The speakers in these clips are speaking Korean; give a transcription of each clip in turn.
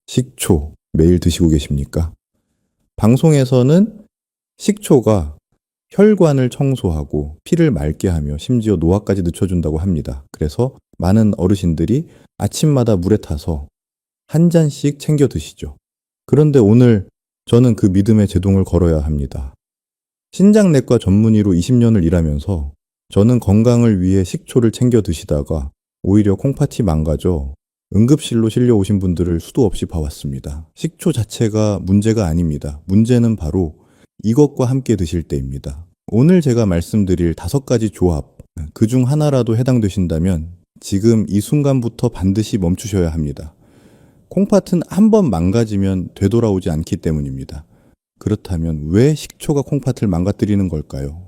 식초 매일 드시고 계십니까? 방송에서는 식초가 혈관을 청소하고 피를 맑게 하며 심지어 노화까지 늦춰준다고 합니다. 그래서 많은 어르신들이 아침마다 물에 타서 한 잔씩 챙겨 드시죠. 그런데 오늘 저는 그 믿음의 제동을 걸어야 합니다. 신장내과 전문의로 20년을 일하면서 저는 건강을 위해 식초를 챙겨 드시다가 오히려 콩팥이 망가져 응급실로 실려오신 분들을 수도 없이 봐왔습니다. 식초 자체가 문제가 아닙니다. 문제는 바로 이것과 함께 드실 때입니다. 오늘 제가 말씀드릴 5가지 조합, 그중 하나라도 해당되신다면 지금 이 순간부터 반드시 멈추셔야 합니다. 콩팥은 한번 망가지면 되돌아오지 않기 때문입니다. 그렇다면 왜 식초가 콩팥을 망가뜨리는 걸까요?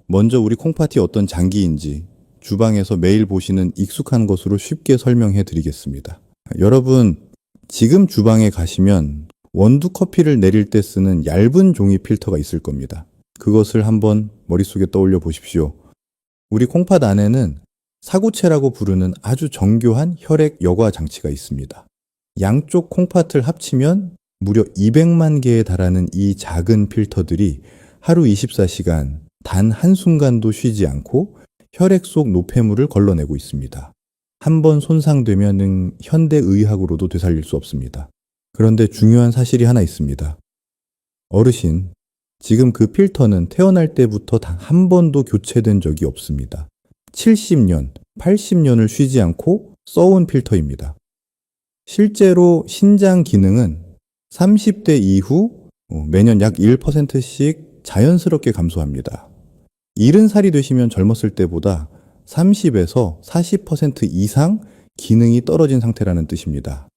먼저 우리 콩팥이 어떤 장기인지 주방에서 매일 보시는 익숙한 것으로 쉽게 설명해 드리겠습니다. 여러분, 지금 주방에 가시면 원두 커피를 내릴 때 쓰는 얇은 종이 필터가 있을 겁니다. 그것을 한번 머릿속에 떠올려 보십시오. 우리 콩팥 안에는 사구체라고 부르는 아주 정교한 혈액 여과 장치가 있습니다. 양쪽 콩팥을 합치면 무려 200만 개에 달하는 이 작은 필터들이 하루 24시간 단 한순간도 쉬지 않고 혈액 속 노폐물을 걸러내고 있습니다. 한번 손상되면 현대의학으로도 되살릴 수 없습니다. 그런데 중요한 사실이 하나 있습니다. 어르신, 지금 그 필터는 태어날 때부터 단 한 번도 교체된 적이 없습니다. 70년, 80년을 쉬지 않고 써온 필터입니다. 실제로 신장 기능은 30대 이후 매년 약 1%씩 자연스럽게 감소합니다. 70살이 되시면 젊었을 때보다 30에서 40% 이상 기능이 떨어진 상태라는 뜻입니다.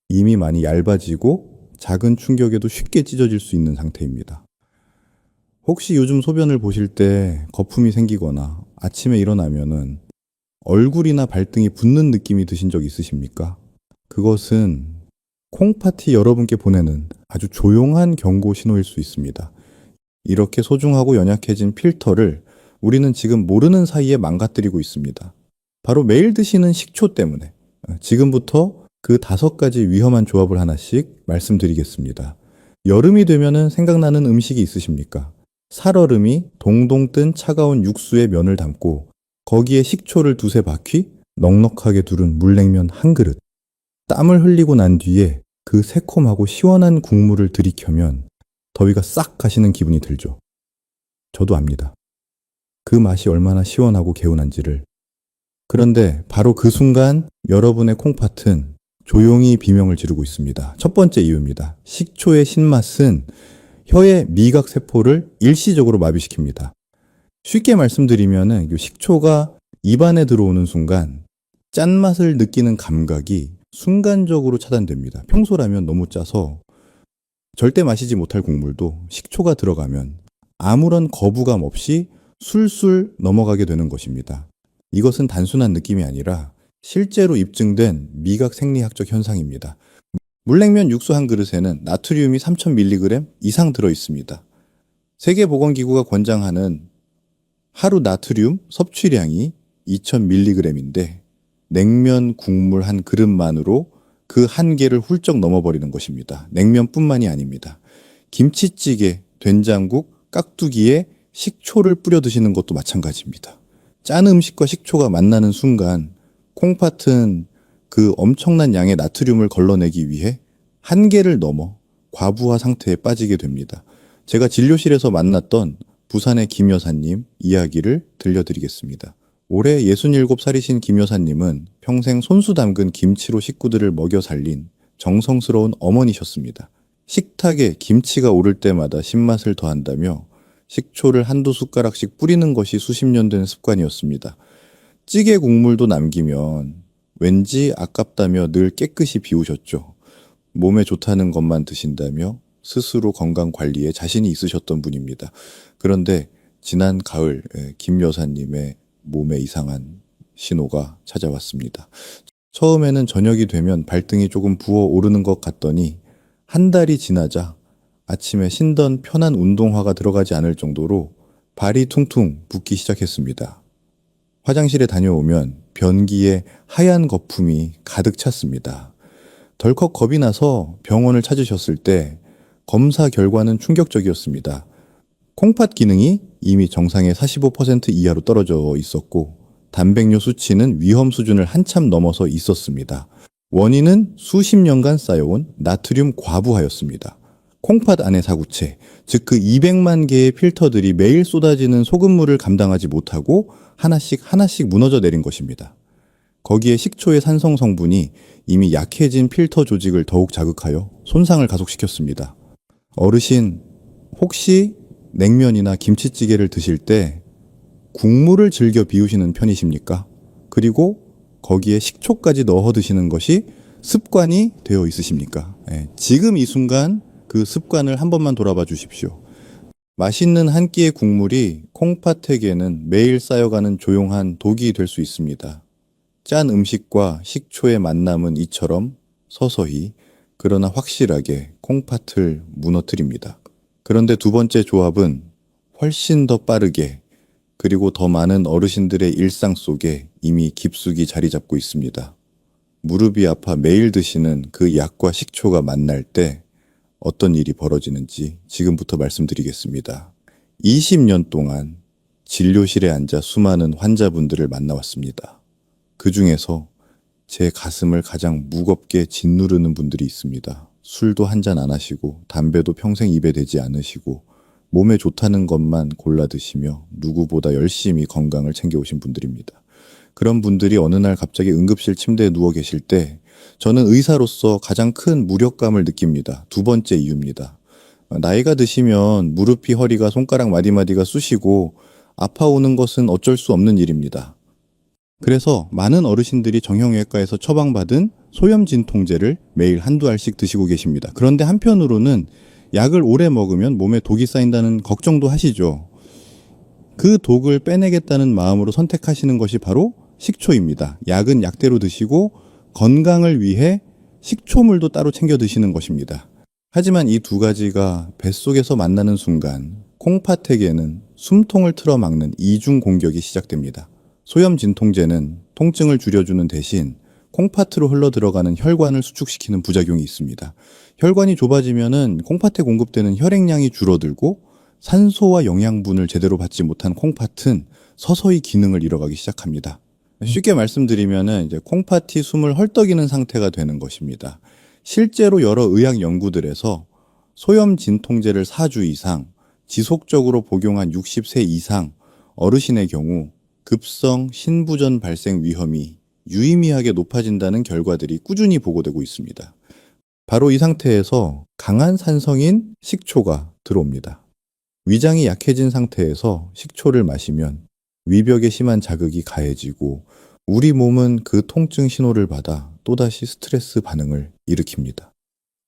이미 많이 얇아지고 작은 충격에도 쉽게 찢어질 수 있는 상태입니다. 혹시 요즘 소변을 보실 때 거품이 생기거나 아침에 일어나면은 얼굴이나 발등이 붓는 느낌이 드신 적 있으십니까? 그것은 콩팥이 여러분께 보내는 아주 조용한 경고 신호일 수 있습니다. 이렇게 소중하고 연약해진 필터를 우리는 지금 모르는 사이에 망가뜨리고 있습니다. 바로 매일 드시는 식초 때문에. 지금부터 그 5가지 위험한 조합을 하나씩 말씀드리겠습니다. 여름이 되면은 생각나는 음식이 있으십니까? 살얼음이 동동 뜬 차가운 육수에 면을 담고 거기에 식초를 2-3바퀴 넉넉하게 두른 물냉면 한 그릇. 땀을 흘리고 난 뒤에 그 새콤하고 시원한 국물을 들이켜면 더위가 싹 가시는 기분이 들죠. 저도 압니다. 그 맛이 얼마나 시원하고 개운한지를. 그런데 바로 그 순간 여러분의 콩팥은 조용히 비명을 지르고 있습니다. 첫 번째 이유입니다. 식초의 신맛은 혀의 미각 세포를 일시적으로 마비시킵니다. 쉽게 말씀드리면은 식초가 입안에 들어오는 순간 짠맛을 느끼는 감각이 순간적으로 차단됩니다. 평소라면 너무 짜서 절대 마시지 못할 국물도 식초가 들어가면 아무런 거부감 없이 술술 넘어가게 되는 것입니다. 이것은 단순한 느낌이 아니라 실제로 입증된 미각 생리학적 현상입니다. 물냉면 육수 한 그릇에는 나트륨이 3000mg 이상 들어 있습니다. 세계보건기구가 권장하는 하루 나트륨 섭취량이 2000mg인데 냉면 국물 한 그릇만으로 그 한계를 훌쩍 넘어버리는 것입니다. 냉면뿐만이 아닙니다. 김치찌개, 된장국, 깍두기에 식초를 뿌려 드시는 것도 마찬가지입니다. 짠 음식과 식초가 만나는 순간 콩팥은 그 엄청난 양의 나트륨을 걸러내기 위해 한계를 넘어 과부하 상태에 빠지게 됩니다. 제가 진료실에서 만났던 부산의 김 여사님 이야기를 들려드리겠습니다. 올해 67살이신 김 여사님은 평생 손수 담근 김치로 식구들을 먹여 살린 정성스러운 어머니셨습니다. 식탁에 김치가 오를 때마다 신맛을 더한다며 식초를 한두 숟가락씩 뿌리는 것이 수십 년 된 습관이었습니다. 찌개 국물도 남기면 왠지 아깝다며 늘 깨끗이 비우셨죠. 몸에 좋다는 것만 드신다며 스스로 건강 관리에 자신이 있으셨던 분입니다. 그런데 지난 가을 김 여사님의 몸에 이상한 신호가 찾아왔습니다. 처음에는 저녁이 되면 발등이 조금 부어오르는 것 같더니 한 달이 지나자 아침에 신던 편한 운동화가 들어가지 않을 정도로 발이 퉁퉁 붓기 시작했습니다. 화장실에 다녀오면 변기에 하얀 거품이 가득 찼습니다. 덜컥 겁이 나서 병원을 찾으셨을 때 검사 결과는 충격적이었습니다. 콩팥 기능이 이미 정상의 45% 이하로 떨어져 있었고 단백뇨 수치는 위험 수준을 한참 넘어서 있었습니다. 원인은 수십 년간 쌓여온 나트륨 과부하였습니다. 콩팥 안의 사구체, 즉 그 200만 개의 필터들이 매일 쏟아지는 소금물을 감당하지 못하고 하나씩 무너져 내린 것입니다. 거기에 식초의 산성 성분이 이미 약해진 필터 조직을 더욱 자극하여 손상을 가속시켰습니다. 어르신, 혹시 냉면이나 김치찌개를 드실 때 국물을 즐겨 비우시는 편이십니까? 그리고 거기에 식초까지 넣어 드시는 것이 습관이 되어 있으십니까? 지금 이 순간 그 습관을 한 번만 돌아봐 주십시오. 맛있는 한 끼의 국물이 콩팥에게는 매일 쌓여가는 조용한 독이 될 수 있습니다. 짠 음식과 식초의 만남은 이처럼 서서히 그러나 확실하게 콩팥을 무너뜨립니다. 그런데 두 번째 조합은 훨씬 더 빠르게 그리고 더 많은 어르신들의 일상 속에 이미 깊숙이 자리 잡고 있습니다. 무릎이 아파 매일 드시는 그 약과 식초가 만날 때 어떤 일이 벌어지는지 지금부터 말씀드리겠습니다. 20년 동안 진료실에 앉아 수많은 환자분들을 만나왔습니다. 그 중에서 제 가슴을 가장 무겁게 짓누르는 분들이 있습니다. 술도 한 잔 안 하시고 담배도 평생 입에 대지 않으시고 몸에 좋다는 것만 골라 드시며 누구보다 열심히 건강을 챙겨오신 분들입니다. 그런 분들이 어느 날 갑자기 응급실 침대에 누워 계실 때 저는 의사로서 가장 큰 무력감을 느낍니다. 두 번째 이유입니다. 나이가 드시면 무릎이 허리가 손가락 마디마디가 쑤시고 아파오는 것은 어쩔 수 없는 일입니다. 그래서 많은 어르신들이 정형외과에서 처방받은 소염진통제를 매일 한두 알씩 드시고 계십니다. 그런데 한편으로는 약을 오래 먹으면 몸에 독이 쌓인다는 걱정도 하시죠. 그 독을 빼내겠다는 마음으로 선택하시는 것이 바로 식초입니다. 약은 약대로 드시고 건강을 위해 식초물도 따로 챙겨 드시는 것입니다. 하지만 이 두 가지가 뱃속에서 만나는 순간 콩팥에게는 숨통을 틀어막는 이중 공격이 시작됩니다. 소염진통제는 통증을 줄여주는 대신 콩팥으로 흘러들어가는 혈관을 수축시키는 부작용이 있습니다. 혈관이 좁아지면은 콩팥에 공급되는 혈액량이 줄어들고 산소와 영양분을 제대로 받지 못한 콩팥은 서서히 기능을 잃어가기 시작합니다. 쉽게 말씀드리면은 이제 콩팥이 숨을 헐떡이는 상태가 되는 것입니다. 실제로 여러 의학 연구들에서 소염 진통제를 4주 이상 지속적으로 복용한 60세 이상 어르신의 경우 급성 신부전 발생 위험이 유의미하게 높아진다는 결과들이 꾸준히 보고되고 있습니다. 바로 이 상태에서 강한 산성인 식초가 들어옵니다. 위장이 약해진 상태에서 식초를 마시면 위벽에 심한 자극이 가해지고 우리 몸은 그 통증 신호를 받아 또다시 스트레스 반응을 일으킵니다.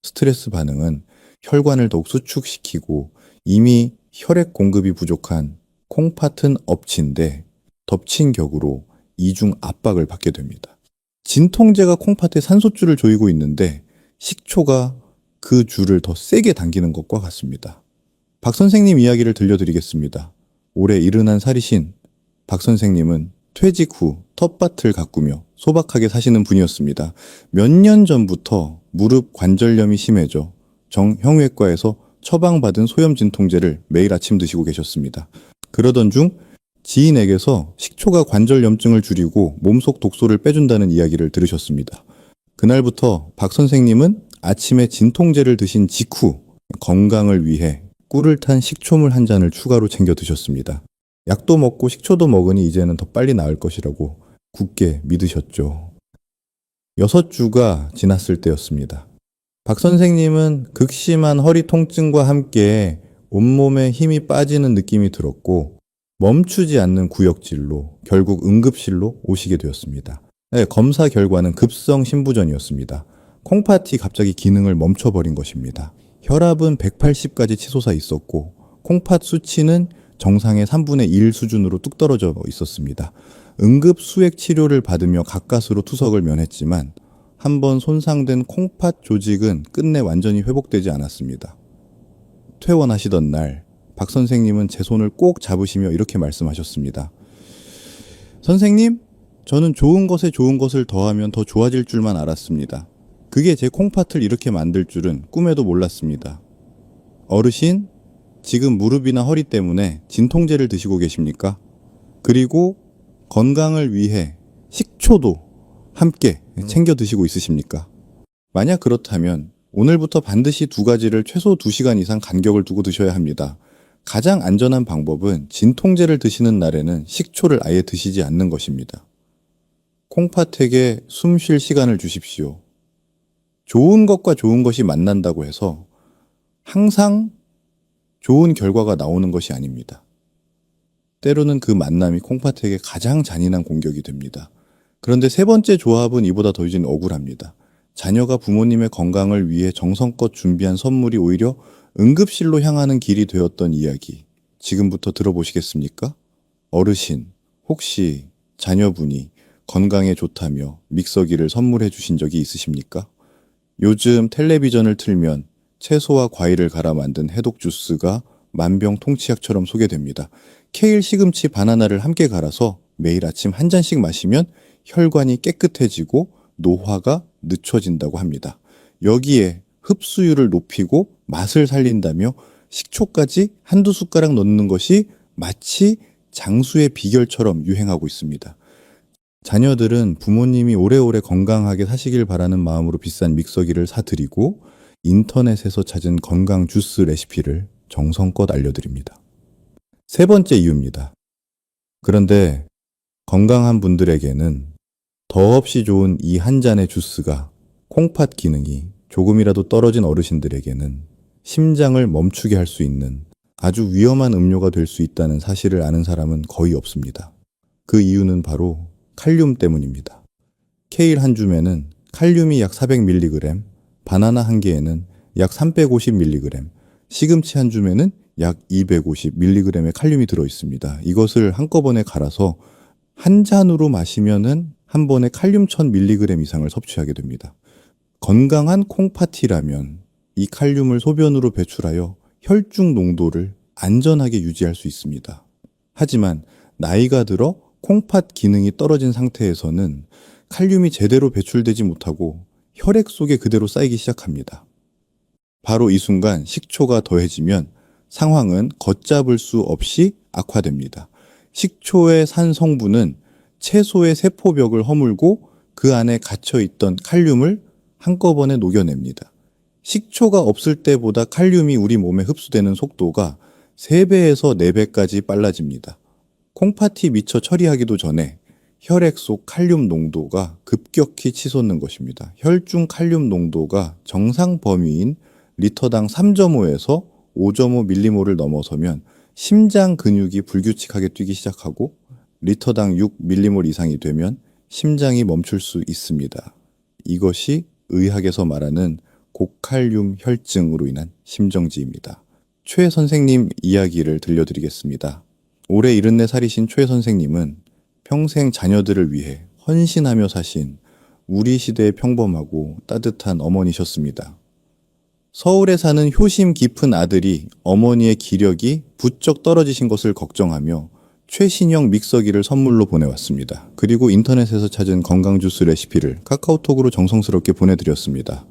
스트레스 반응은 혈관을 더욱 수축시키고 이미 혈액 공급이 부족한 콩팥은 엎친데 덮친 격으로 이중 압박을 받게 됩니다. 진통제가 콩팥에 산소줄을 조이고 있는데 식초가 그 줄을 더 세게 당기는 것과 같습니다. 박 선생님 이야기를 들려드리겠습니다. 올해 71살이신 박 선생님은 퇴직 후 텃밭을 가꾸며 소박하게 사시는 분이었습니다. 몇 년 전부터 무릎 관절염이 심해져 정형외과에서 처방받은 소염진통제를 매일 아침 드시고 계셨습니다. 그러던 중 지인에게서 식초가 관절염증을 줄이고 몸속 독소를 빼준다는 이야기를 들으셨습니다. 그날부터 박 선생님은 아침에 진통제를 드신 직후 건강을 위해 꿀을 탄 식초물 한 잔을 추가로 챙겨 드셨습니다. 약도 먹고 식초도 먹으니 이제는 더 빨리 나을 것이라고 굳게 믿으셨죠. 6주가 지났을 때였습니다. 박 선생님은 극심한 허리 통증과 함께 온몸에 힘이 빠지는 느낌이 들었고 멈추지 않는 구역질로 결국 응급실로 오시게 되었습니다. 검사 결과는 급성 신부전이었습니다. 콩팥이 갑자기 기능을 멈춰버린 것입니다. 혈압은 180까지 치솟아 있었고 콩팥 수치는 정상의 3분의 1 수준으로 뚝 떨어져 있었습니다. 응급 수액 치료를 받으며 가까스로 투석을 면했지만 한번 손상된 콩팥 조직은 끝내 완전히 회복되지 않았습니다. 퇴원하시던 날 박 선생님은 제 손을 꼭 잡으시며 이렇게 말씀하셨습니다. 선생님, 저는 좋은 것에 좋은 것을 더하면 더 좋아질 줄만 알았습니다. 그게 제 콩팥을 이렇게 만들 줄은 꿈에도 몰랐습니다. 어르신, 지금 무릎이나 허리 때문에 진통제를 드시고 계십니까? 그리고 건강을 위해 식초도 함께 챙겨 드시고 있으십니까? 만약 그렇다면 오늘부터 반드시 2가지를 최소 2시간 이상 간격을 두고 드셔야 합니다. 가장 안전한 방법은 진통제를 드시는 날에는 식초를 아예 드시지 않는 것입니다. 콩팥에게 숨 쉴 시간을 주십시오. 좋은 것과 좋은 것이 만난다고 해서 항상 좋은 결과가 나오는 것이 아닙니다. 때로는 그 만남이 콩팥에게 가장 잔인한 공격이 됩니다. 그런데 3번째 조합은 이보다 더 이제 억울합니다. 자녀가 부모님의 건강을 위해 정성껏 준비한 선물이 오히려 응급실로 향하는 길이 되었던 이야기. 지금부터 들어보시겠습니까? 어르신, 혹시 자녀분이 건강에 좋다며 믹서기를 선물해 주신 적이 있으십니까? 요즘 텔레비전을 틀면 채소와 과일을 갈아 만든 해독 주스가 만병통치약처럼 소개됩니다. 케일, 시금치, 바나나를 함께 갈아서 매일 아침 한 잔씩 마시면 혈관이 깨끗해지고 노화가 늦춰진다고 합니다. 여기에 흡수율을 높이고 맛을 살린다며 식초까지 한두 숟가락 넣는 것이 마치 장수의 비결처럼 유행하고 있습니다. 자녀들은 부모님이 오래오래 건강하게 사시길 바라는 마음으로 비싼 믹서기를 사드리고 인터넷에서 찾은 건강 주스 레시피를 정성껏 알려드립니다. 3번째 이유입니다. 그런데 건강한 분들에게는 더없이 좋은 이 한 잔의 주스가 콩팥 기능이 조금이라도 떨어진 어르신들에게는 심장을 멈추게 할 수 있는 아주 위험한 음료가 될 수 있다는 사실을 아는 사람은 거의 없습니다. 그 이유는 바로 칼륨 때문입니다. 케일 한 줌에는 칼륨이 약 400mg, 바나나 한 개에는 약 350mg, 시금치 한 줌에는 약 250mg의 칼륨이 들어있습니다. 이것을 한꺼번에 갈아서 한 잔으로 마시면은 한 번에 칼륨 1000mg 이상을 섭취하게 됩니다. 건강한 콩팥이라면 이 칼륨을 소변으로 배출하여 혈중 농도를 안전하게 유지할 수 있습니다. 하지만 나이가 들어 콩팥 기능이 떨어진 상태에서는 칼륨이 제대로 배출되지 못하고 혈액 속에 그대로 쌓이기 시작합니다. 바로 이 순간 식초가 더해지면 상황은 걷잡을 수 없이 악화됩니다. 식초의 산 성분은 채소의 세포벽을 허물고 그 안에 갇혀있던 칼륨을 한꺼번에 녹여냅니다. 식초가 없을 때보다 칼륨이 우리 몸에 흡수되는 속도가 3배에서 4배까지 빨라집니다. 콩팥이 미처 처리하기도 전에 혈액 속 칼륨 농도가 급격히 치솟는 것입니다. 혈중 칼륨 농도가 정상 범위인 리터당 3.5에서 5.5mm를 넘어서면 심장 근육이 불규칙하게 뛰기 시작하고 리터당 6mm몰 이상이 되면 심장이 멈출 수 있습니다. 이것이 의학에서 말하는 고칼륨 혈증으로 인한 심정지입니다. 최 선생님 이야기를 들려드리겠습니다. 올해 74살이신 최 선생님은 평생 자녀들을 위해 헌신하며 사신 우리 시대의 평범하고 따뜻한 어머니셨습니다. 서울에 사는 효심 깊은 아들이 어머니의 기력이 부쩍 떨어지신 것을 걱정하며 최신형 믹서기를 선물로 보내왔습니다. 그리고 인터넷에서 찾은 건강주스 레시피를 카카오톡으로 정성스럽게 보내드렸습니다.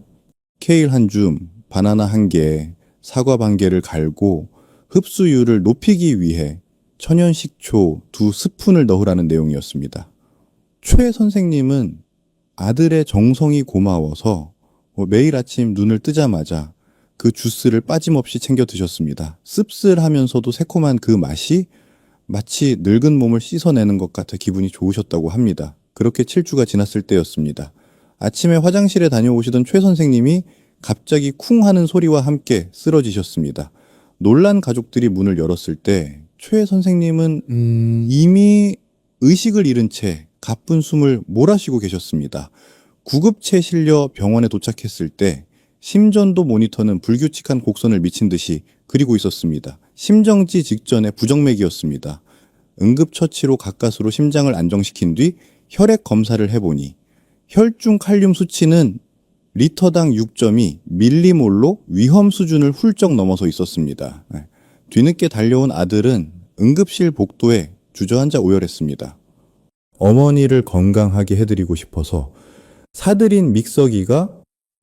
케일 한 줌, 바나나 한 개, 사과 반 개를 갈고 흡수율을 높이기 위해 천연 식초 2스푼을 넣으라는 내용이었습니다. 최 선생님은 아들의 정성이 고마워서 매일 아침 눈을 뜨자마자 그 주스를 빠짐없이 챙겨 드셨습니다. 씁쓸하면서도 새콤한 그 맛이 마치 늙은 몸을 씻어내는 것 같아 기분이 좋으셨다고 합니다. 그렇게 7주가 지났을 때였습니다. 아침에 화장실에 다녀오시던 최 선생님이 갑자기 쿵 하는 소리와 함께 쓰러지셨습니다. 놀란 가족들이 문을 열었을 때 최 선생님은 이미 의식을 잃은 채 가쁜 숨을 몰아쉬고 계셨습니다. 구급차에 실려 병원에 도착했을 때 심전도 모니터는 불규칙한 곡선을 미친 듯이 그리고 있었습니다. 심정지 직전에 부정맥이었습니다. 응급처치로 가까스로 심장을 안정시킨 뒤 혈액 검사를 해보니 혈중 칼륨 수치는 리터당 6.2 밀리몰로 위험 수준을 훌쩍 넘어서 있었습니다. 뒤늦게 달려온 아들은 응급실 복도에 주저앉아 오열했습니다. 어머니를 건강하게 해드리고 싶어서 사들인 믹서기가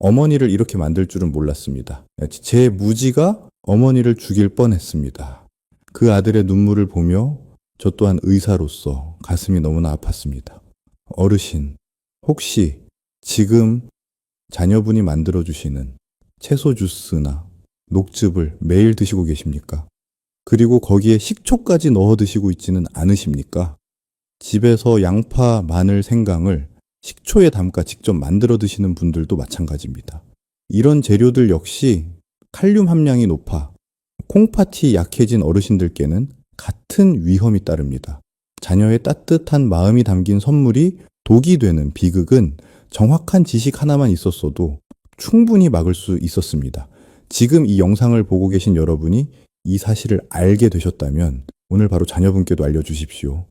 어머니를 이렇게 만들 줄은 몰랐습니다. 제 무지가 어머니를 죽일 뻔했습니다. 그 아들의 눈물을 보며 저 또한 의사로서 가슴이 너무나 아팠습니다. 어르신, 혹시 지금 자녀분이 만들어주시는 채소 주스나 녹즙을 매일 드시고 계십니까? 그리고 거기에 식초까지 넣어 드시고 있지는 않으십니까? 집에서 양파, 마늘, 생강을 식초에 담가 직접 만들어 드시는 분들도 마찬가지입니다. 이런 재료들 역시 칼륨 함량이 높아 콩팥이 약해진 어르신들께는 같은 위험이 따릅니다. 자녀의 따뜻한 마음이 담긴 선물이 독이 되는 비극은 정확한 지식 하나만 있었어도 충분히 막을 수 있었습니다. 지금 이 영상을 보고 계신 여러분이 이 사실을 알게 되셨다면 오늘 바로 자녀분께도 알려주십시오.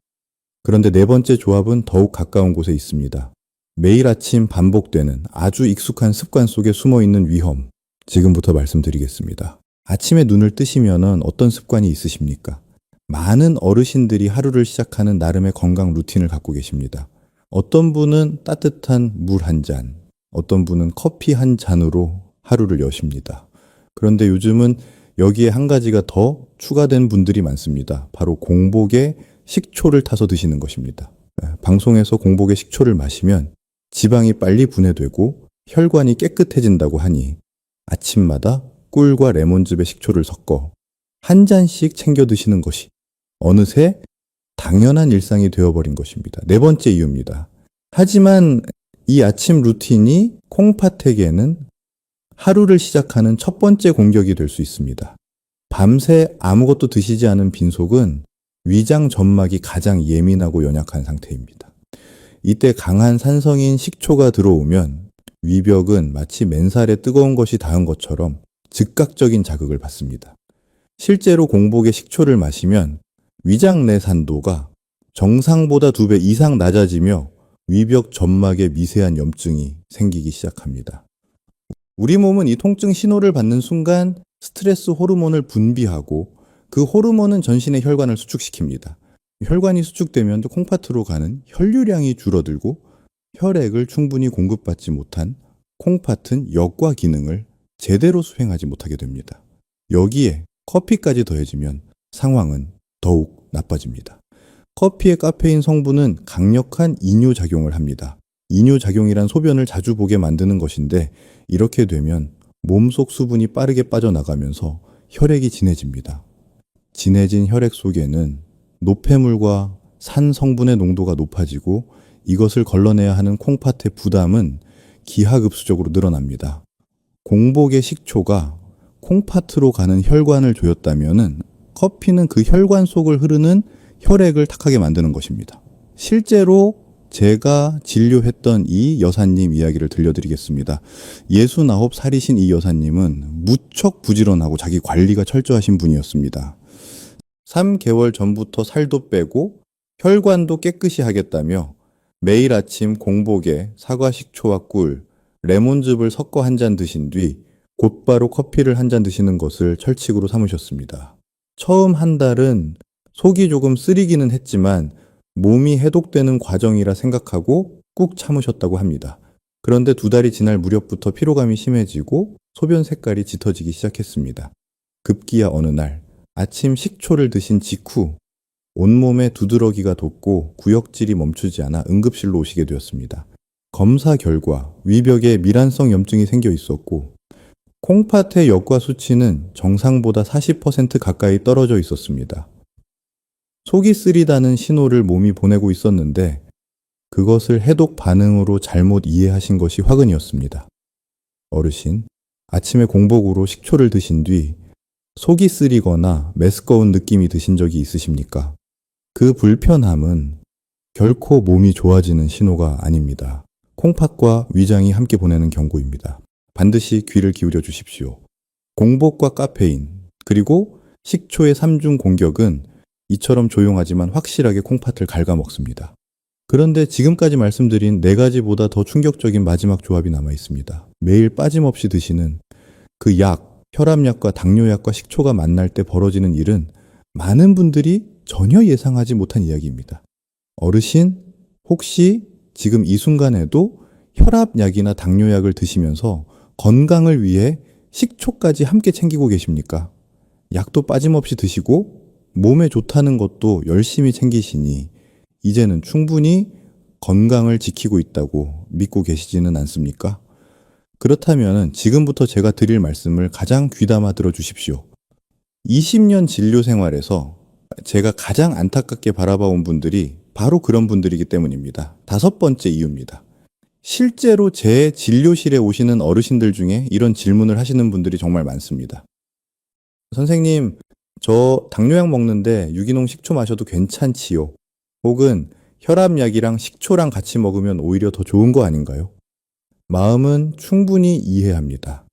그런데 네 번째 조합은 더욱 가까운 곳에 있습니다. 매일 아침 반복되는 아주 익숙한 습관 속에 숨어있는 위험, 지금부터 말씀드리겠습니다. 아침에 눈을 뜨시면 어떤 습관이 있으십니까? 많은 어르신들이 하루를 시작하는 나름의 건강 루틴을 갖고 계십니다. 어떤 분은 따뜻한 물 한 잔, 어떤 분은 커피 한 잔으로 하루를 여십니다. 그런데 요즘은 여기에 한 가지가 더 추가된 분들이 많습니다. 바로 공복에 식초를 타서 드시는 것입니다. 방송에서 공복에 식초를 마시면 지방이 빨리 분해되고 혈관이 깨끗해진다고 하니 아침마다 꿀과 레몬즙에 식초를 섞어 한 잔씩 챙겨 드시는 것이 어느새 당연한 일상이 되어버린 것입니다. 네 번째 이유입니다. 하지만 이 아침 루틴이 콩팥에게는 하루를 시작하는 첫 번째 공격이 될 수 있습니다. 밤새 아무것도 드시지 않은 빈속은 위장 점막이 가장 예민하고 연약한 상태입니다. 이때 강한 산성인 식초가 들어오면 위벽은 마치 맨살에 뜨거운 것이 닿은 것처럼 즉각적인 자극을 받습니다. 실제로 공복에 식초를 마시면 위장 내 산도가 정상보다 2배 이상 낮아지며 위벽 점막에 미세한 염증이 생기기 시작합니다. 우리 몸은 이 통증 신호를 받는 순간 스트레스 호르몬을 분비하고 그 호르몬은 전신의 혈관을 수축시킵니다. 혈관이 수축되면 콩팥으로 가는 혈류량이 줄어들고 혈액을 충분히 공급받지 못한 콩팥은 역과 기능을 제대로 수행하지 못하게 됩니다. 여기에 커피까지 더해지면 상황은 더욱 나빠집니다. 커피의 카페인 성분은 강력한 이뇨작용을 합니다. 이뇨작용이란 소변을 자주 보게 만드는 것인데 이렇게 되면 몸속 수분이 빠르게 빠져나가면서 혈액이 진해집니다. 진해진 혈액 속에는 노폐물과 산 성분의 농도가 높아지고 이것을 걸러내야 하는 콩팥의 부담은 기하급수적으로 늘어납니다. 공복의 식초가 콩팥으로 가는 혈관을 조였다면 커피는 그 혈관 속을 흐르는 혈액을 탁하게 만드는 것입니다. 실제로 제가 진료했던 이 여사님 이야기를 들려드리겠습니다. 69살이신 이 여사님은 무척 부지런하고 자기 관리가 철저하신 분이었습니다. 3개월 전부터 살도 빼고 혈관도 깨끗이 하겠다며 매일 아침 공복에 사과 식초와 꿀, 레몬즙을 섞어 한 잔 드신 뒤 곧바로 커피를 한 잔 드시는 것을 철칙으로 삼으셨습니다. 처음 한 달은 속이 조금 쓰리기는 했지만 몸이 해독되는 과정이라 생각하고 꾹 참으셨다고 합니다. 그런데 2달이 지날 무렵부터 피로감이 심해지고 소변 색깔이 짙어지기 시작했습니다. 급기야 어느 날 아침 식초를 드신 직후 온몸에 두드러기가 돋고 구역질이 멈추지 않아 응급실로 오시게 되었습니다. 검사 결과 위벽에 미란성 염증이 생겨 있었고 콩팥의 역과 수치는 정상보다 40% 가까이 떨어져 있었습니다. 속이 쓰리다는 신호를 몸이 보내고 있었는데 그것을 해독 반응으로 잘못 이해하신 것이 화근이었습니다. 어르신, 아침에 공복으로 식초를 드신 뒤 속이 쓰리거나 메스꺼운 느낌이 드신 적이 있으십니까? 그 불편함은 결코 몸이 좋아지는 신호가 아닙니다. 콩팥과 위장이 함께 보내는 경고입니다. 반드시 귀를 기울여 주십시오. 공복과 카페인, 그리고 식초의 3중 공격은 이처럼 조용하지만 확실하게 콩팥을 갉아먹습니다. 그런데 지금까지 말씀드린 4가지보다 더 충격적인 마지막 조합이 남아 있습니다. 매일 빠짐없이 드시는 그 약, 혈압약과 당뇨약과 식초가 만날 때 벌어지는 일은 많은 분들이 전혀 예상하지 못한 이야기입니다. 어르신, 혹시 지금 이 순간에도 혈압약이나 당뇨약을 드시면서 건강을 위해 식초까지 함께 챙기고 계십니까? 약도 빠짐없이 드시고 몸에 좋다는 것도 열심히 챙기시니 이제는 충분히 건강을 지키고 있다고 믿고 계시지는 않습니까? 그렇다면 지금부터 제가 드릴 말씀을 가장 귀담아 들어주십시오. 20년 진료 생활에서 제가 가장 안타깝게 바라봐온 분들이 바로 그런 분들이기 때문입니다. 다섯 번째 이유입니다. 실제로 제 진료실에 오시는 어르신들 중에 이런 질문을 하시는 분들이 정말 많습니다. 선생님, 저 당뇨약 먹는데 유기농 식초 마셔도 괜찮지요? 혹은 혈압약이랑 식초랑 같이 먹으면 오히려 더 좋은 거 아닌가요? 마음은 충분히 이해합니다.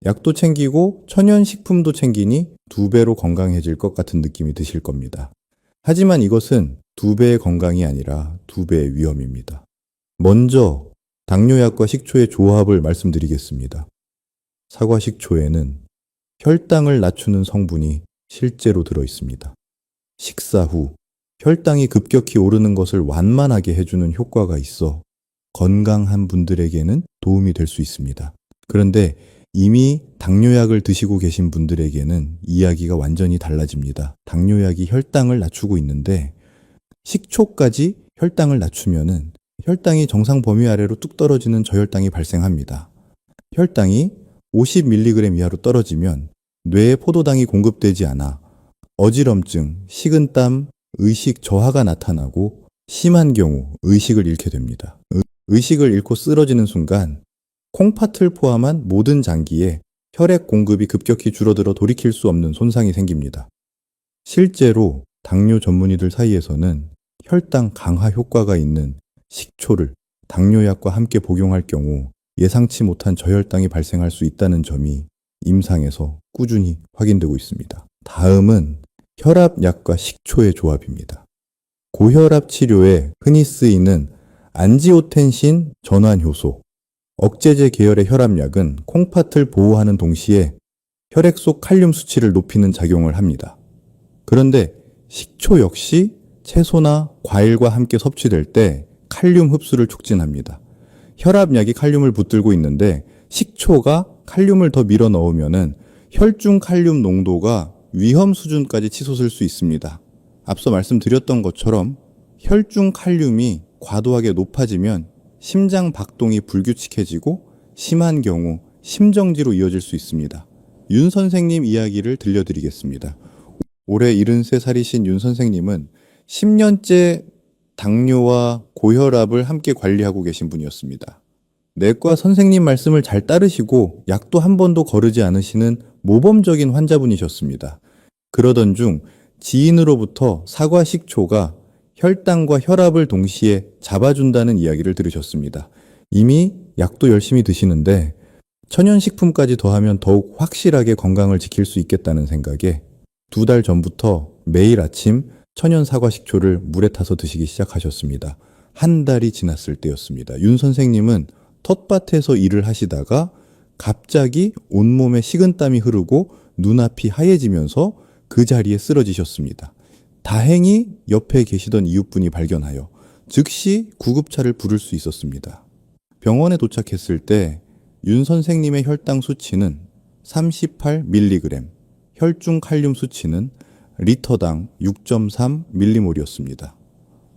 약도 챙기고 천연식품도 챙기니 2배로 건강해질 것 같은 느낌이 드실 겁니다. 하지만 이것은 2배의 건강이 아니라 2배의 위험입니다. 먼저 당뇨약과 식초의 조합을 말씀드리겠습니다. 사과식초에는 혈당을 낮추는 성분이 실제로 들어 있습니다. 식사 후 혈당이 급격히 오르는 것을 완만하게 해주는 효과가 있어 건강한 분들에게는 도움이 될 수 있습니다. 그런데 이미 당뇨약을 드시고 계신 분들에게는 이야기가 완전히 달라집니다. 당뇨약이 혈당을 낮추고 있는데 식초까지 혈당을 낮추면은 혈당이 정상 범위 아래로 뚝 떨어지는 저혈당이 발생합니다. 혈당이 50mg 이하로 떨어지면 뇌에 포도당이 공급되지 않아 어지럼증, 식은땀, 의식 저하가 나타나고 심한 경우 의식을 잃게 됩니다. 의식을 잃고 쓰러지는 순간 콩팥을 포함한 모든 장기에 혈액 공급이 급격히 줄어들어 돌이킬 수 없는 손상이 생깁니다. 실제로 당뇨 전문의들 사이에서는 혈당 강화 효과가 있는 식초를 당뇨약과 함께 복용할 경우 예상치 못한 저혈당이 발생할 수 있다는 점이 임상에서 꾸준히 확인되고 있습니다. 다음은 혈압약과 식초의 조합입니다. 고혈압 치료에 흔히 쓰이는 안지오텐신 전환 효소, 억제제 계열의 혈압약은 콩팥을 보호하는 동시에 혈액 속 칼륨 수치를 높이는 작용을 합니다. 그런데 식초 역시 채소나 과일과 함께 섭취될 때 칼륨 흡수를 촉진합니다. 혈압약이 칼륨을 붙들고 있는데 식초가 칼륨을 더 밀어 넣으면은 혈중 칼륨 농도가 위험 수준까지 치솟을 수 있습니다. 앞서 말씀드렸던 것처럼 혈중 칼륨이 과도하게 높아지면 심장 박동이 불규칙해지고 심한 경우 심정지로 이어질 수 있습니다. 윤 선생님 이야기를 들려드리겠습니다. 올해 73살이신 윤 선생님은 10년째 당뇨와 고혈압을 함께 관리하고 계신 분이었습니다. 내과 선생님 말씀을 잘 따르시고 약도 한 번도 거르지 않으시는 모범적인 환자분이셨습니다. 그러던 중 지인으로부터 사과 식초가 혈당과 혈압을 동시에 잡아준다는 이야기를 들으셨습니다. 이미 약도 열심히 드시는데 천연식품까지 더하면 더욱 확실하게 건강을 지킬 수 있겠다는 생각에 2달 전부터 매일 아침 천연 사과 식초를 물에 타서 드시기 시작하셨습니다. 한 달이 지났을 때였습니다. 윤 선생님은 텃밭에서 일을 하시다가 갑자기 온몸에 식은땀이 흐르고 눈앞이 하얘지면서 그 자리에 쓰러지셨습니다. 다행히 옆에 계시던 이웃분이 발견하여 즉시 구급차를 부를 수 있었습니다. 병원에 도착했을 때 윤 선생님의 혈당 수치는 38mg, 혈중 칼륨 수치는 리터당 6.3mm몰이었습니다.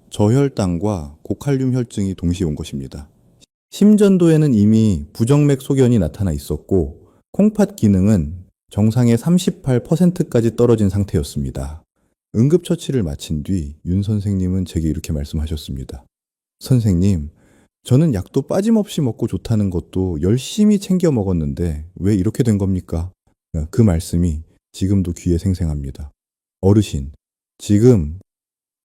저혈당과 고칼륨 혈증이 동시에 온 것입니다. 심전도에는 이미 부정맥 소견이 나타나 있었고 콩팥 기능은 정상의 38%까지 떨어진 상태였습니다. 응급처치를 마친 뒤 윤 선생님은 제게 이렇게 말씀하셨습니다. 선생님, 저는 약도 빠짐없이 먹고 좋다는 것도 열심히 챙겨 먹었는데 왜 이렇게 된 겁니까? 그 말씀이 지금도 귀에 생생합니다. 어르신, 지금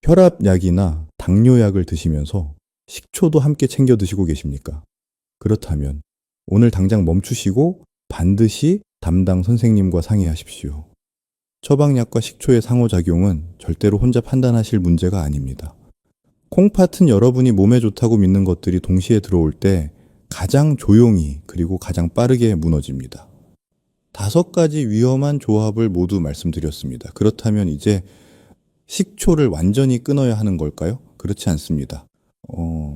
혈압약이나 당뇨약을 드시면서 식초도 함께 챙겨 드시고 계십니까? 그렇다면 오늘 당장 멈추시고 반드시 담당 선생님과 상의하십시오. 처방약과 식초의 상호작용은 절대로 혼자 판단하실 문제가 아닙니다. 콩팥은 여러분이 몸에 좋다고 믿는 것들이 동시에 들어올 때 가장 조용히 그리고 가장 빠르게 무너집니다. 5가지 위험한 조합을 모두 말씀드렸습니다. 그렇다면 이제 식초를 완전히 끊어야 하는 걸까요? 그렇지 않습니다.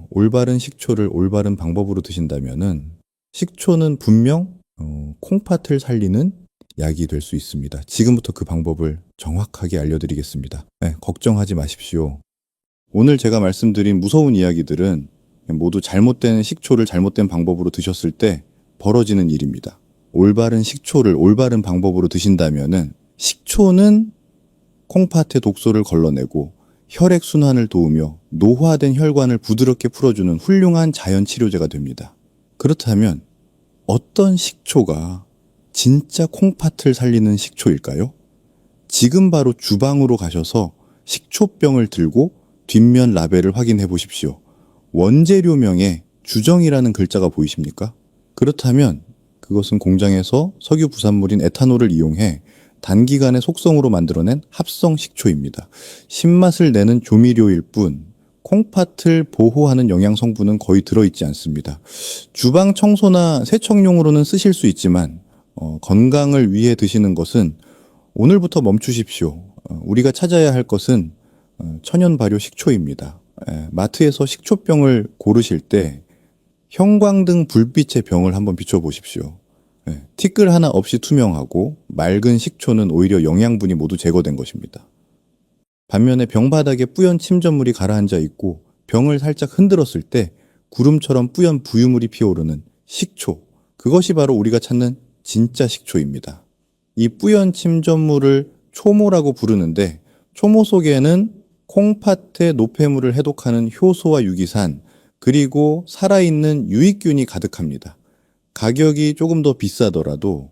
올바른 식초를 올바른 방법으로 드신다면은 식초는 분명 콩팥을 살리는 약이 될 수 있습니다. 지금부터 그 방법을 정확하게 알려드리겠습니다. 네, 걱정하지 마십시오. 오늘 제가 말씀드린 무서운 이야기들은 모두 잘못된 식초를 잘못된 방법으로 드셨을 때 벌어지는 일입니다. 올바른 식초를 올바른 방법으로 드신다면은 식초는 콩팥의 독소를 걸러내고 혈액순환을 도우며 노화된 혈관을 부드럽게 풀어주는 훌륭한 자연 치료제가 됩니다. 그렇다면 어떤 식초가 진짜 콩팥을 살리는 식초일까요? 지금 바로 주방으로 가셔서 식초병을 들고 뒷면 라벨을 확인해 보십시오. 원재료명에 주정이라는 글자가 보이십니까? 그렇다면 그것은 공장에서 석유 부산물인 에탄올을 이용해 단기간에 속성으로 만들어낸 합성 식초입니다. 신맛을 내는 조미료일 뿐 콩팥을 보호하는 영양 성분은 거의 들어있지 않습니다. 주방 청소나 세척용으로는 쓰실 수 있지만 건강을 위해 드시는 것은 오늘부터 멈추십시오. 우리가 찾아야 할 것은 천연 발효 식초입니다. 마트에서 식초병을 고르실 때 형광등 불빛의 병을 한번 비춰보십시오. 티끌 하나 없이 투명하고 맑은 식초는 오히려 영양분이 모두 제거된 것입니다. 반면에 병 바닥에 뿌연 침전물이 가라앉아 있고 병을 살짝 흔들었을 때 구름처럼 뿌연 부유물이 피어오르는 식초, 그것이 바로 우리가 찾는 진짜 식초입니다. 이 뿌연 침전물을 초모라고 부르는데 초모 속에는 콩팥의 노폐물을 해독하는 효소와 유기산, 그리고 살아있는 유익균이 가득합니다. 가격이 조금 더 비싸더라도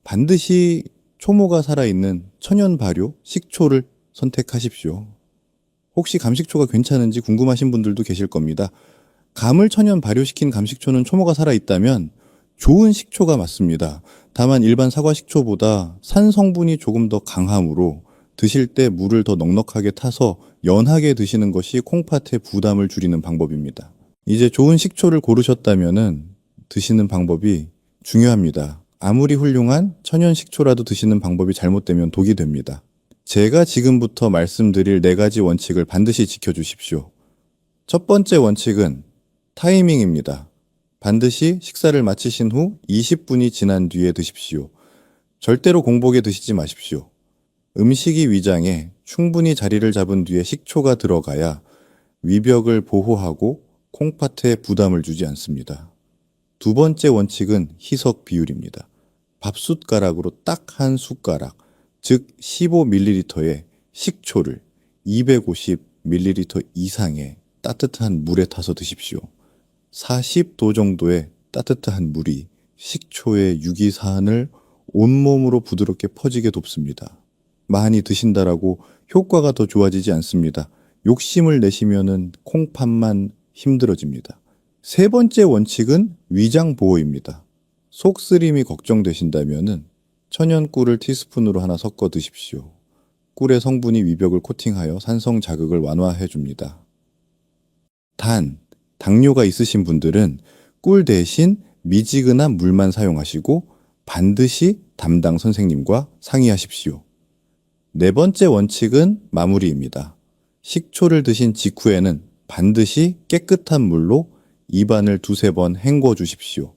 반드시 초모가 살아있는 천연 발효 식초를 선택하십시오. 혹시 감식초가 괜찮은지 궁금하신 분들도 계실 겁니다. 감을 천연 발효시킨 감식초는 초모가 살아있다면 좋은 식초가 맞습니다. 다만 일반 사과 식초보다 산 성분이 조금 더 강하므로 드실 때 물을 더 넉넉하게 타서 연하게 드시는 것이 콩팥의 부담을 줄이는 방법입니다. 이제 좋은 식초를 고르셨다면은 드시는 방법이 중요합니다. 아무리 훌륭한 천연 식초라도 드시는 방법이 잘못되면 독이 됩니다. 제가 지금부터 말씀드릴 4가지 원칙을 반드시 지켜주십시오. 첫 번째 원칙은 타이밍입니다. 반드시 식사를 마치신 후 20분이 지난 뒤에 드십시오. 절대로 공복에 드시지 마십시오. 음식이 위장에 충분히 자리를 잡은 뒤에 식초가 들어가야 위벽을 보호하고 콩팥에 부담을 주지 않습니다. 두 번째 원칙은 희석 비율입니다. 밥숟가락으로 딱 한 숟가락, 즉 15ml의 식초를 250ml 이상의 따뜻한 물에 타서 드십시오. 40도 정도의 따뜻한 물이 식초의 유기산을 온몸으로 부드럽게 퍼지게 돕습니다. 많이 드신다라고 효과가 더 좋아지지 않습니다. 욕심을 내시면은 콩팥만 힘들어집니다. 세 번째 원칙은 위장 보호입니다. 속쓰림이 걱정되신다면은 천연 꿀을 티스푼으로 하나 섞어 드십시오. 꿀의 성분이 위벽을 코팅하여 산성 자극을 완화해 줍니다. 단, 당뇨가 있으신 분들은 꿀 대신 미지근한 물만 사용하시고 반드시 담당 선생님과 상의하십시오. 네 번째 원칙은 마무리입니다. 식초를 드신 직후에는 반드시 깨끗한 물로 입안을 2-3번 헹궈 주십시오.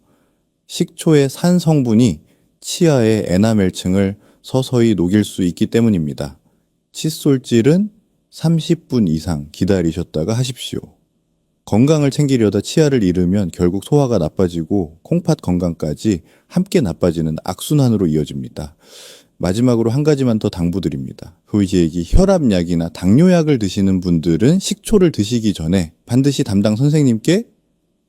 식초의 산 성분이 치아의 에나멜층을 서서히 녹일 수 있기 때문입니다. 칫솔질은 30분 이상 기다리셨다가 하십시오. 건강을 챙기려다 치아를 잃으면 결국 소화가 나빠지고 콩팥 건강까지 함께 나빠지는 악순환으로 이어집니다. 마지막으로 한 가지만 더 당부드립니다. 소위지액이 혈압약이나 당뇨약을 드시는 분들은 식초를 드시기 전에 반드시 담당 선생님께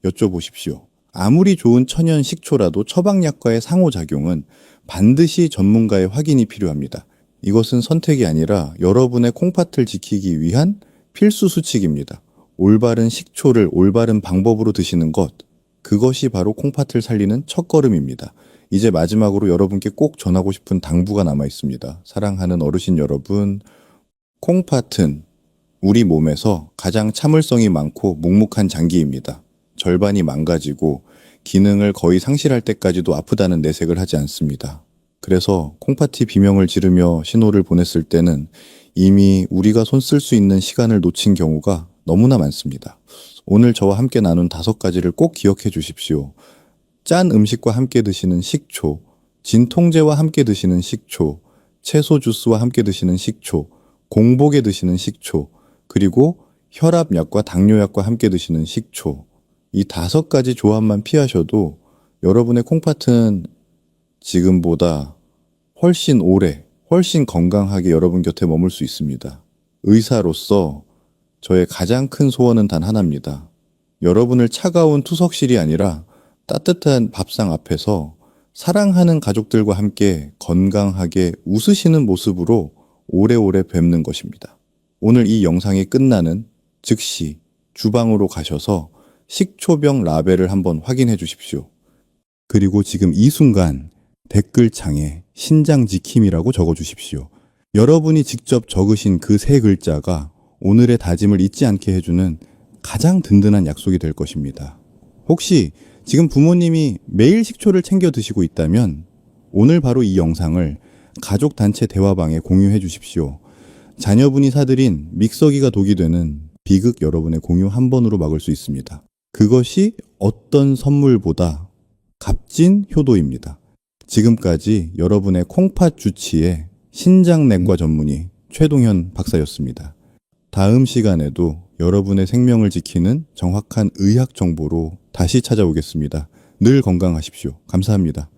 여쭤보십시오. 아무리 좋은 천연 식초라도 처방약과의 상호작용은 반드시 전문가의 확인이 필요합니다. 이것은 선택이 아니라 여러분의 콩팥을 지키기 위한 필수 수칙입니다. 올바른 식초를 올바른 방법으로 드시는 것, 그것이 바로 콩팥을 살리는 첫걸음입니다. 이제 마지막으로 여러분께 꼭 전하고 싶은 당부가 남아 있습니다. 사랑하는 어르신 여러분, 콩팥은 우리 몸에서 가장 참을성이 많고 묵묵한 장기입니다. 절반이 망가지고 기능을 거의 상실할 때까지도 아프다는 내색을 하지 않습니다. 그래서 콩팥이 비명을 지르며 신호를 보냈을 때는 이미 우리가 손 쓸 수 있는 시간을 놓친 경우가 너무나 많습니다. 오늘 저와 함께 나눈 5가지를 꼭 기억해 주십시오. 짠 음식과 함께 드시는 식초, 진통제와 함께 드시는 식초, 채소 주스와 함께 드시는 식초, 공복에 드시는 식초, 그리고 혈압약과 당뇨약과 함께 드시는 식초. 이 5가지 조합만 피하셔도 여러분의 콩팥은 지금보다 훨씬 오래, 훨씬 건강하게 여러분 곁에 머물 수 있습니다. 의사로서 저의 가장 큰 소원은 단 하나입니다. 여러분을 차가운 투석실이 아니라 따뜻한 밥상 앞에서 사랑하는 가족들과 함께 건강하게 웃으시는 모습으로 오래오래 뵙는 것입니다. 오늘 이 영상이 끝나는 즉시 주방으로 가셔서 식초병 라벨을 한번 확인해 주십시오. 그리고 지금 이 순간 댓글창에 신장지킴이라고 적어 주십시오. 여러분이 직접 적으신 그 3글자가 오늘의 다짐을 잊지 않게 해주는 가장 든든한 약속이 될 것입니다. 혹시 지금 부모님이 매일 식초를 챙겨 드시고 있다면 오늘 바로 이 영상을 가족 단체 대화방에 공유해 주십시오. 자녀분이 사들인 믹서기가 독이 되는 비극 여러분의 공유 한 번으로 막을 수 있습니다. 그것이 어떤 선물보다 값진 효도입니다. 지금까지 여러분의 콩팥 주치의 신장내과 전문의 최동현 박사였습니다. 다음 시간에도 여러분의 생명을 지키는 정확한 의학 정보로 다시 찾아오겠습니다. 늘 건강하십시오. 감사합니다.